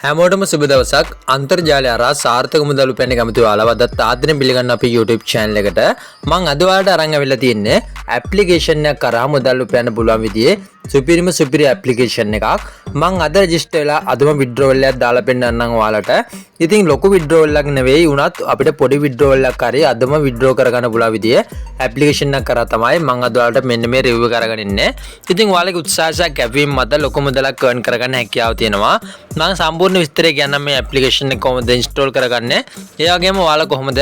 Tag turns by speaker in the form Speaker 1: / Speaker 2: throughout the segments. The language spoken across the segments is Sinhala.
Speaker 1: හැමෝටම සුබ දවසක්. අන්තර්ජාලය හරහා සාර්ථක මුදල් උපයන්න කැමති ඔයාලව අදත් ආදරෙන් පිළිගන්න අපේ YouTube channel එකට. මම අද ඔයාලට අරන් අවිල්ලා තියෙන්නේ application එකක් කරා මුදල් උපයන්න පුළුවන් විදිහේ සුපිරි application එකක්. මම අද register වෙලා අදම withdrawal එකක් දාලා පෙන්නන්නම් ඔයාලට. ඉතින් ලොකු withdrawal එකක් නෙවෙයි වුණත් අපිට පොඩි withdrawal එකක් හරි අදම withdraw කරගන්න පුළුවන් විදිහේ application එකක් කරා තමයි මම අද ඔයාලට මෙන්න මේ review කරගෙන ඉන්නේ. ඉතින් ඔයාලගේ උත්සාහයක් කැපවීම මත ලොකු මුදලක් earn කරගන්න හැකියාව තියෙනවා. මම සම්පූර්ණ විස්තරය කියන්නම් මේ application එක කොහොමද install කරගන්නේ. ඒ වගේම ඔයාලා කොහොමද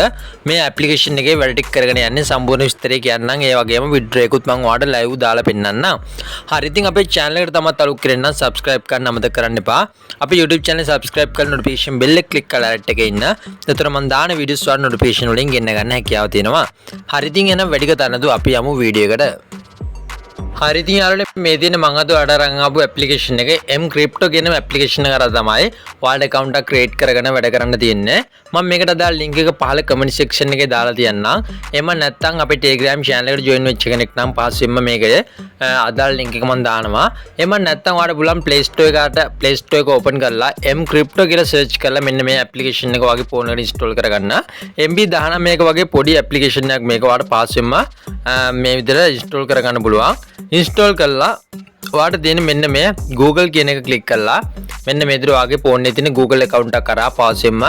Speaker 1: මේ application එකේ වැඩ ටික කරගෙන යන්නේ සම්පූර්ණ විස්තරය කියන්නම්. ඒ වගේම withdraw එකකුත් මම ඔයාලට live දාලා පෙන්නන්නම්. හරි ඉතින් අපේ channel එකට තමත් අලුත් කරගෙන නම් subscribe කරන්න අමතක කරන්න එපා. අපේ YouTube channel subscribe කරලා notification bell එක click කරලා alert එකේ ඉන්න. එතකොට මම දාන videos වල notification වලින් ගෙන්න ගන්න හැකියාව තියෙනවා. හරි ඉතින් එහෙනම් වැඩි කතා නැතුව අපි යමු වීඩියෝ එකට. හරි ඉතින් යාළුවනේ මේ තියෙන මම අද ඔයාලට අරන් ආපු application එක M-Crypto කියන application එක කරා තමයි ඔයාලට account එක create කරගෙන වැඩ කරන්න තියෙන්නේ. මම මේකට අදාළ link එක පහළ comment section එකේ දාලා තියන්නම්. එහෙම නැත්නම් අපේ Telegram channel එකට join වෙච්ච කෙනෙක් නම් පහසුවෙන්ම මේකේ අදාළ link එක මම දානවා. එහෙම නැත්නම් ඔයාලට පුළුවන් Play Store එක open කරලා M-Crypto කියලා search කරලා මෙන්න මේ application එක වගේ phone එකට install කරගන්න. MB 19 වගේ පොඩි application එකක් මේක ඔයාලට පහසුවෙන්ම මේ විදිහට install කරගන්න පුළුවන්. install කරලා ඔයාලට තියෙන මෙන්න මේ Google කියන එක click කරලා මෙන්න මේ විදිහට ඔයාගේ phone එකේ තියෙන Google account එක කරා පහසුවෙන්ම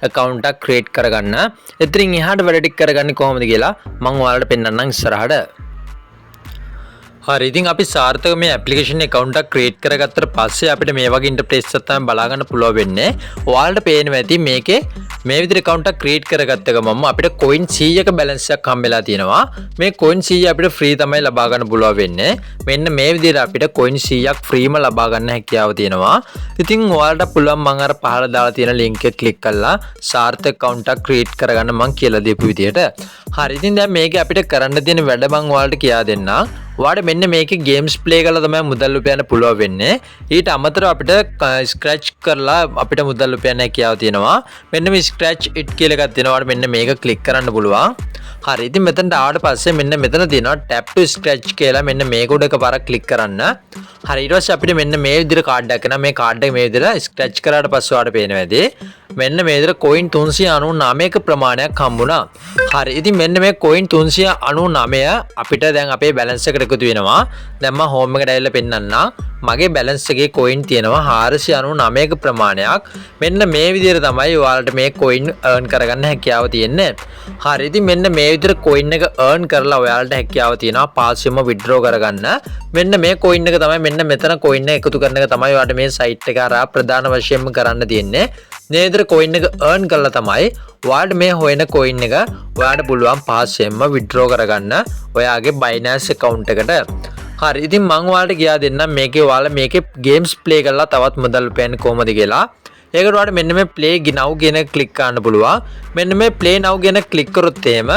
Speaker 1: account එක create කරගන්න. එතනින් එහාට වැඩ ටික කරගන්නේ කොහොමද කියලා මම ඔයාලට පෙන්නන්නම් ඉස්සරහට. හරි ඉතින් අපි සාර්ථක මේ application account එක create කරගත්තට පස්සේ අපිට මේ වගේ interface එකක් තමයි බලා ගන්න පුළුවන් වෙන්නේ. ඔයාලට පේනවා ඇති මේකේ මේ විදිහට account එක create කරගත්ත ගමන්ම අපිට coin 100ක balance එකක් හම්බෙලා තියෙනවා. මේ coin 100 අපිට free තමයි ලබා ගන්න පුළුවන් වෙන්නේ. මෙන්න මේ විදිහට අපිට coin 100ක් freeම ලබා ගන්න හැකියාව තියෙනවා. ඉතින් ඔයාලට පුළුවන් මම අර පහළ දාලා තියෙන link එක click කරලා සාර්ථක account එකක් create කරගන්න මම කියලා දීපු විදිහට. හරි ඉතින් දැන් මේකේ අපිට කරන්න තියෙන වැඩ මම ඔයාලට කියා දෙන්නම්. ඔයාලට මෙන්න මේකේ games play කරලා තමයි මුදල් උපයන්න පුළුවන් වෙන්නේ. ඊට අමතරව අපිට scratch කරලා අපිට මුදල් උපයන්න හැකියාව තියෙනවා. මෙන්න මේ scratch it කියලා එකක් තියෙනවා. ඔයාලට මෙන්න මේක click කරන්න පුළුවන්. හරි ඉතින් මෙතනට ආවට පස්සේ මෙන්න මෙතන තියෙනවා tap to scratch කියලා මෙන්න මේක උඩ එකපාරක් click කරන්න. හරි ඊට පස්සේ අපිට මෙන්න මේ විදිහට කාඩ් එකක් එනවා. මේ කාඩ් එක මේ විදිහට scratch කරාට පස්සේ ඔයාලට පේනවා ඇති. මෙන්න මේ විදිහට coin 399ක ප්‍රමාණයක් හම්බුණා. හරි ඉතින් මෙන්න මේ coin 399 අපිට දැන් අපේ balance එකට එකතු වෙනවා. දැන් මම home එකට ඇවිල්ලා පෙන්නන්නම්. මගේ balance එකේ coin තියෙනවා 499ක ප්‍රමාණයක්. මෙන්න මේ විදිහට තමයි ඔයාලට මේ coin earn කරගන්න හැකියාව තියෙන්නේ. හරි ඉතින් මෙන්න මේ විදිහට coin එක earn කරලා ඔයාලට හැකියාව තියෙනවා පාස්වෙම withdraw කරගන්න. මෙන්න මේ coin එක තමයි මෙන්න මෙතන coin එක එකතු කරන එක තමයි ඔයාලට මේ site එක හරහා ප්‍රධාන වශයෙන්ම කරන්න තියෙන්නේ. මේ විදිහට coin එක earn කරලා තමයි ඔයාලට මේ හොයන coin එක ඔයාලට පුළුවන් පාස්වෙම withdraw කරගන්න ඔයාගේ Binance account එකට. හරි ඉතින් මම ඔයාලට කියා දෙන්නම් මේකේ ඔයාලා මේකේ games play කරලා තවත් මුදල් උපයන්නේ කොහොමද කියලා. ඒකට ඔයාලට මෙන්න මේ play now කියන එක click කරන්න පුළුවන්. මෙන්න මේ play now කියන click කරොත් එහෙම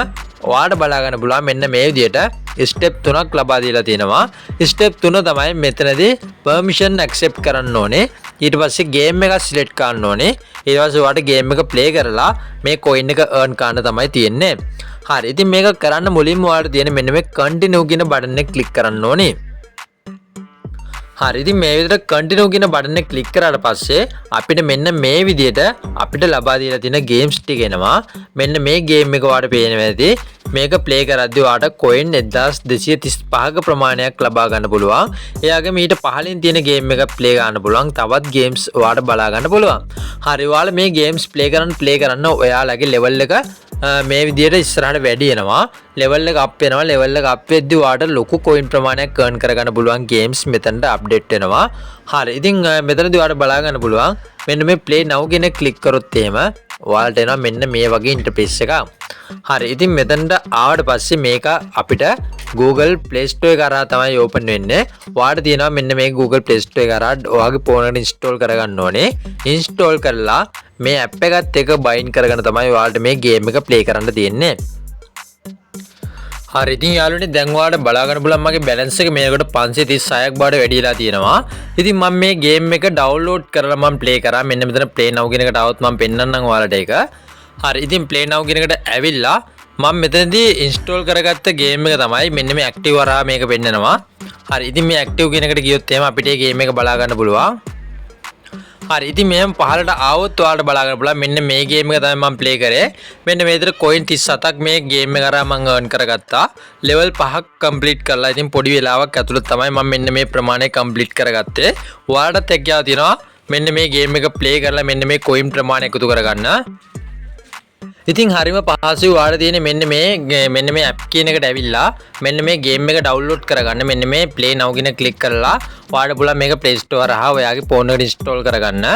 Speaker 1: ඔයාලට බලා ගන්න පුළුවන් මෙන්න මේ විදිහට step 3ක් ලබා දීලා තියෙනවා. step 3 තමයි මෙතනදී permission accept කරන්න ඕනේ. ඊට පස්සේ game එක select කරන්න ඕනේ. ඊට පස්සේ ඔයාලට game එක play කරලා මේ coin එක earn කරන්න තමයි තියෙන්නේ. හරි ඉතින් මේක කරන්න මුලින්ම ඔයාලට තියෙන මෙන්න මේ continue කියන බටන් එක click කරන්න ඕනේ. හරි ඉතින් මේ විදිහට continue කියන බටන් එක click කරාට පස්සේ අපිට මෙන්න මේ විදිහට අපිට ලබා දීලා තියෙන games ටික එනවා. මෙන්න මේ game එක ඔයාලට පේනවා ඇති. මේක play කරද්දී ඔයාලට coin 1235ක ප්‍රමාණයක් ලබා ගන්න පුළුවන්. ඒ වගේම ඊට පහළින් තියෙන game එක play ගන්න පුළුවන්. තවත් games ඔයාලට බලා ගන්න පුළුවන්. හරි ඔයාලා මේ games play කරන්න ඔයාලගේ level එක මේ විදිහට ඉස්සරහට වැඩි වෙනවා. level එක up වෙනවා. level එක up වෙද්දී ඔයාලට ලොකු coin ප්‍රමාණයක් earn කරගන්න පුළුවන් games මෙතනට update වෙනවා. හරි ඉතින් මෙතනදී ඔයාලට බලා ගන්න පුළුවන් මෙන්න මේ play now කියන click කරොත් එහෙම ඔයාලට එනවා මෙන්න මේ වගේ interface එකක්. හරි ඉතින් මෙතනට ආවට පස්සේ මේක අපිට Google Play Store එක කරා තමයි open වෙන්නේ. ඔයාලට තියෙනවා මෙන්න මේ Google Play Store එක කරා ඔයාගේ phone එකට install කරගන්න ඕනේ. install කරලා මේ app එකත් එක්ක bind කරගෙන තමයි ඔයාලට මේ game එක play කරන්න තියෙන්නේ. හරි ඉතින් යාළුවනේ දැන් ඔයාලට බලා ගන්න පුළුවන් මගේ balance එක මේකට 536ක් බවට වැඩිලා තියෙනවා. ඉතින් මම මේ game එක download කරලා මම play කරා. මෙන්න මෙතන play now කියන එකට આવොත් මම පෙන්නන්නම් ඔයාලට ඒක. හරි ඉතින් play now කියන එකට ඇවිල්ලා මම මෙතනදී install කරගත්ත game එක තමයි මෙන්න මේ active හරහා මේක පෙන්නනවා. හරි ඉතින් මේ active කියන එකට ගියොත් එහෙම අපිට මේ game එක බලා ගන්න පුළුවන්. හරි ඉතින් මෙහෙම පහලට ආවොත් ඔයාලට බලා ගන්න පුළුවන් මෙන්න මේ ගේම් එක තමයි මම ප්ලේ කරේ. මෙන්න මේ විදිහට coin 37ක් මේ ගේම් එක කරා මම earn කරගත්තා. level 5ක් complete කරලා ඉතින් පොඩි වෙලාවක් ඇතුළත තමයි මම මෙන්න මේ ප්‍රමාණය complete කරගත්තේ. ඔයාලටත් හැකියාව තියෙනවා මෙන්න මේ ගේම් එක ප්ලේ කරලා මෙන්න මේ coin ප්‍රමාණය එකතු කරගන්න. ඉතින් හරිම පහසුයි ඔයාලා තියෙන මෙන්න මේ app කියන එකට ඇවිල්ලා මෙන්න මේ game එක download කරගන්න. මෙන්න මේ play now කියන click කරලා ඔයාලට පුළුවන් මේක play store හරහා ඔයාගේ phone එකට install කරගන්න.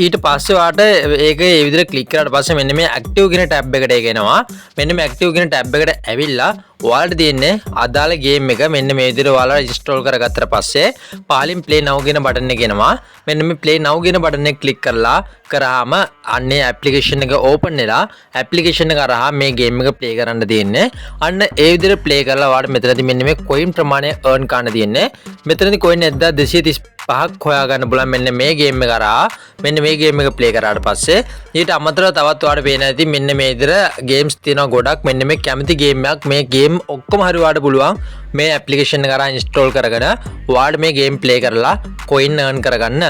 Speaker 1: ඊට පස්සේ ඔයාලට ඒක ඒ විදිහට click කරාට පස්සේ මෙන්න මේ active කියන tab එකට එනවා. මෙන්න මේ active කියන tab එකට ඇවිල්ලා ඔයාලට තියෙන්නේ අදාළ game එක මෙන්න මේ විදිහට ඔයාලා install කරගත්තට පස්සේ පහලින් play now කියන button එක එනවා. මෙන්න මේ play now කියන button එක click කරාම අන්නේ application එක open වෙලා application එක කරා මේ game එක play කරන්න තියෙන්නේ. අන්න ඒ විදිහට play කරලා ඔයාලට මෙතනදී මෙන්න මේ coin ප්‍රමාණය earn කරන්න තියෙන්නේ. මෙතනදී coin 1235ක් හොයා ගන්න බලන්න මෙන්න මේ game එක කරා මෙන්න මේ game එක play කරාට පස්සේ ඊට අමතරව තවත් ඔයාලට පේන ඇති මෙන්න මේ විදිහට games තියෙනවා ගොඩක්. මෙන්න මේ කැමති game එකක් මේ game ඔක්කොම හරි ඔයාලට පුළුවන් මේ application එක කරා install කරගෙන ඔයාලට මේ game play කරලා coin earn කරගන්න.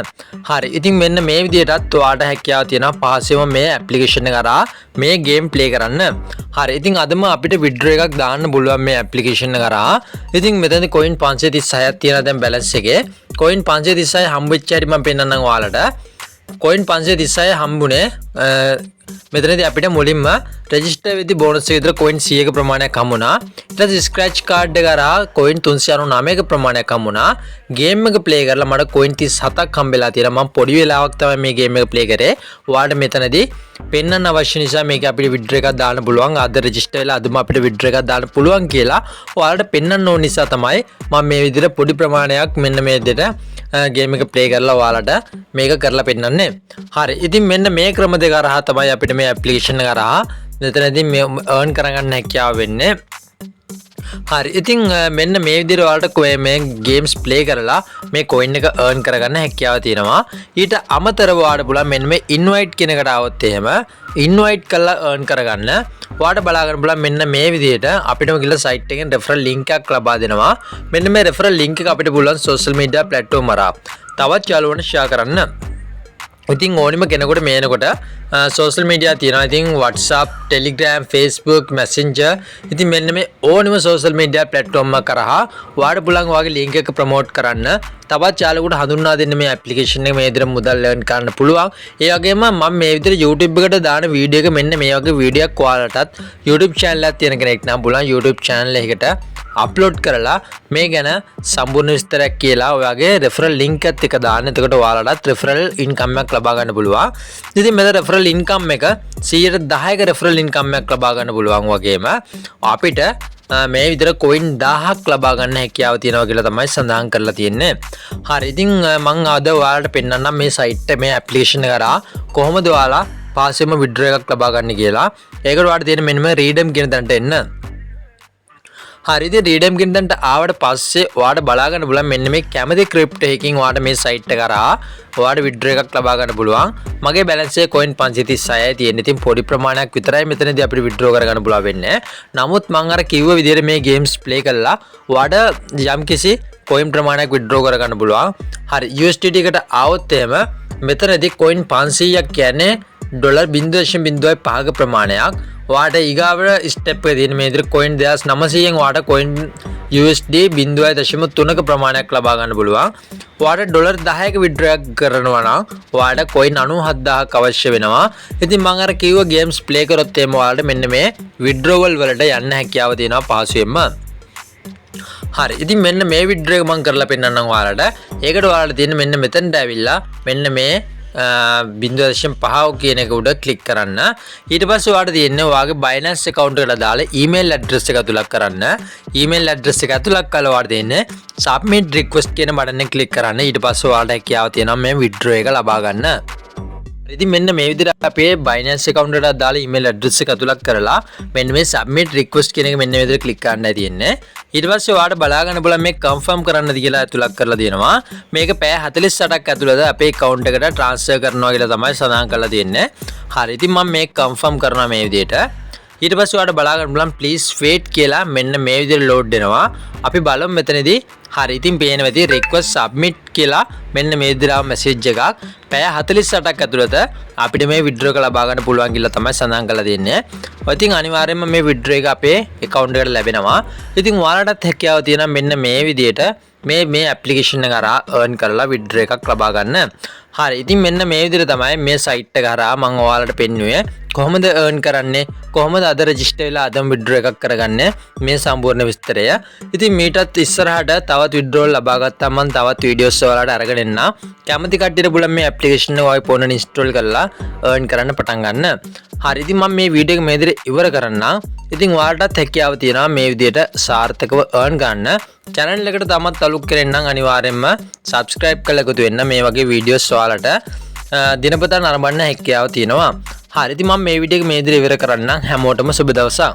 Speaker 1: හරි ඉතින් මෙන්න මේ විදිහටත් ඔයාලට හැකියාව තියෙනවා පහසෙම මේ application එක කරා මේ game play කරන්න. හරි ඉතින් අදම අපිට withdraw එකක් දාන්න පුළුවන් මේ application එක කරා. ඉතින් මෙතනදී coin 536ක් තියෙනවා දැන් balance එකේ. coin 536 හම්බ වෙච්ච හැටි මම පෙන්නන්නම් ඔයාලට. coin 536 හම්බුනේ මෙතනදී අපිට මුලින්ම register වෙද්දි bonus එක විතර coin 100ක ප්‍රමාණයක් හම්බුණා. ඊට පස්සේ scratch card එක කරා coin 399ක ප්‍රමාණයක් හම්බුණා. game එක play කරලා මට coin 37ක් හම්බෙලා තියෙනවා. මම පොඩි වෙලාවක් තමයි මේ game එක play කරේ. ඔයාලට මෙතනදී පෙන්වන්න අවශ්‍ය නිසා මේක අපිට withdraw එකක් දාන්න පුළුවන්. අද register වෙලා අදම අපිට withdraw එකක් දාන්න පුළුවන් කියලා ඔයාලට පෙන්වන්න ඕන නිසා තමයි මම මේ විදිහට පොඩි ප්‍රමාණයක් මෙන්න මේ විදිහට game එක play කරලා ඔයාලට මේක කරලා පෙන්නන්නේ. හරි ඉතින් මෙන්න මේ ක්‍රම දෙක හරහා තමයි අපිට මේ application එක හරහා මෙතනදී මේ earn කරගන්න හැකියාව වෙන්නේ. හරි ඉතින් මෙන්න මේ විදිහට ඔයාලට මේ games play කරලා මේ coin එක earn කරගන්න හැකියාව තියෙනවා. ඊට අමතරව ඔයාලට පුළුවන් මෙන්න මේ invite කියන එකට આવොත් එහෙම invite කරලා earn කරගන්න. ඔයාලට බලා ගන්න පුළුවන් මෙන්න මේ විදිහට අපිටම ගිහලා site එකෙන් referral link එකක් ලබා දෙනවා. මෙන්න මේ referral link එක අපිට පුළුවන් social media platform හරහා තවත් යාළුවන්ට share කරන්න. ඉතින් ඕනිම කෙනෙකුට මේනකොට social media තියෙනවා. ඉතින් WhatsApp, Telegram, Facebook, Messenger ඉතින් මෙන්න මේ ඕනිම social media platform එක කරහා ඔයාලට පුළුවන් ඔයාගේ link එක promote කරන්න. තවත් යාළුවෙකුට හඳුන්වා දෙන්න මේ application එක මේ විදිහට මුදල් earn කරන්න පුළුවන්. ඒ වගේම මම මේ විදිහට YouTube එකට දාන වීඩියෝ එක මෙන්න මේ වගේ වීඩියෝ එකක් ඔයාලටත් YouTube channel එකක් තියෙන කෙනෙක් නම් පුළුවන් YouTube channel එකකට අප්ලෝඩ් කරලා මේ ගැන සම්පූර්ණ විස්තරයක් කියලා ඔයාගේ referral link එකත් එක දාන්න. එතකොට ඔයාලටත් referral income එකක් ලබා ගන්න පුළුවන්. ඉතින් මෙතන referral income එක 110ක referral income එකක් ලබා ගන්න පුළුවන් වගේම අපිට මේ විදිහට coin 1000ක් ලබා ගන්න හැකියාව තියෙනවා කියලා තමයි සඳහන් කරලා තියෙන්නේ. හරි ඉතින් මම අද ඔයාලට පෙන්නන්නම් මේ site මේ application එක කරා කොහොමද ඔයාලා පාසෙම withdraw එකක් ලබා ගන්න කියලා. ඒකට ඔයාලට තියෙන මෙන්න මේ redeem කියන තැනට එන්න. හරි ඉතින් redeem කියන තැනට ආවට පස්සේ ඔයාලට බලා ගන්න පුළුවන් මෙන්න මේ කැමති crypto එකකින් ඔයාලට මේ site එක කරා ඔයාලට withdraw එකක් ලබා ගන්න පුළුවන්. මගේ balance එක coin 536යි තියෙන්නේ. ඉතින් පොඩි ප්‍රමාණයක් විතරයි මෙතනදී අපිට withdraw කරගන්න පුළුවන් වෙන්නේ. නමුත් මම අර කිව්ව විදිහට මේ games play කරලා ඔයාලට යම්කිසි coin ප්‍රමාණයක් withdraw කරගන්න පුළුවන්. හරි USDT එකට ආවොත් එහෙම මෙතනදී coin 500ක් කියන්නේ $0.05ක ප්‍රමාණයක්. ඔයාලට ඊගාවට ස්ටෙප් එක තියෙන මේ විදිහට coin 2900න් ඔයාලට coin USD 0.3ක ප්‍රමාණයක් ලබා ගන්න පුළුවන්. ඔයාලට $10ක withdraw එකක් කරනවා නම් ඔයාලට coin 97000ක් අවශ්‍ය වෙනවා. ඉතින් මම අර කිව්ව games play කරොත් එimhe ඔයාලට මෙන්න මේ withdrawal වලට යන්න හැකියාව තියෙනවා පහසුවෙන්ම. හරි ඉතින් මෙන්න මේ withdraw එක මම කරලා පෙන්නන්නම් ඔයාලට. ඒකට ඔයාලට තියෙන මෙන්න මෙතනට ඇවිල්ලා මෙන්න මේ 0.5 කියන එක උඩ ක්ලික් කරන්න. ඊට පස්සේ ඔයාලට තියෙන්නේ ඔයාගේ Binance account එකට දාලා email address එක ඇතුළත් කරන්න. email address එක ඇතුළත් කළා ඔයාලට තියෙන්නේ submit request කියන බටන් එක ක්ලික් කරන්න. ඊට පස්සේ ඔයාලට හැකියාව තියෙනවා මේ withdraw එක ලබා ගන්න. ඉතින් මෙන්න මේ විදිහට අපේ Binance account එකට දාලා email address එක ඇතුළත් කරලා මෙන්න මේ submit request කියන එක මෙන්න මේ විදිහට ක්ලික් කරන්නයි තියෙන්නේ. ඊට පස්සේ ඔයාලට බලා ගන්න බලන්න මේ confirm කරන්නද කියලා ඇතුළත් කරලා දෙනවා. මේක පැය 48ක් ඇතුළත අපේ account එකට transfer කරනවා කියලා තමයි සඳහන් කරලා තියෙන්නේ. හරි ඉතින් මම මේක confirm කරනවා මේ විදිහට. ඊට පස්සේ ඔයාලට බලා ගන්න බලන්න please wait කියලා මෙන්න මේ විදිහට load වෙනවා. අපි බලමු මෙතනදී හරි ඉතින් පේනවා ඉතින් request submit කියලා මෙන්න මේ විදිහට මැසේජ් එකක් පැය 48ක් ඇතුළත අපිට මේ විඩ්‍රෝ එක ලබා ගන්න පුළුවන් කියලා තමයි සඳහන් කරලා දෙන්නේ. ඉතින් අනිවාර්යයෙන්ම මේ විඩ්‍රෝ එක අපේ account එකට ලැබෙනවා. ඉතින් ඔයාලටත් හැකියාව තියෙනවා මෙන්න මේ විදිහට මේ ඇප්ලිකේෂන් එක කරා earn කරලා විඩ්‍රෝ එකක් ලබා ගන්න. හරි. ඉතින් මෙන්න මේ විදිහට තමයි මේ site එක කරා මම ඔයාලට පෙන්නුවේ කොහොමද earn කරන්නේ කොහොමද අද register වෙලා අදම withdraw එකක් කරගන්නේ මේ සම්පූර්ණ විස්තරය. ඉතින් මීටත් ඉස්සරහට තවත් withdrawal ලබා ගත්තාම මම තවත් videos ඔයාලට අරගෙන එන්න. කැමති කට්ටියට පුළුවන් මේ application එක ඔය ෆෝන් එකේ install කරලා earn කරන්න පටන් ගන්න. හරි. ඉතින් මම මේ වීඩියෝ එක මේ විදිහට ඉවර කරන්නම්. ඉතින් ඔයාලටත් හැකියාව තියෙනවා මේ විදිහට සාර්ථකව earn ගන්න. channel එකට තමත් අලුත් කරෙන්න නම් අනිවාර්යයෙන්ම subscribe කරලා එකතු වෙන්න. මේ වගේ videos ඔයාලට දිනපතා නරඹන්න හැකියාව තියෙනවා. හරි. ඉතින් මම මේ වීඩියෝ එක මේ විදිහට ඉවර කරන්නම්. හැමෝටම සුබ දවසක්.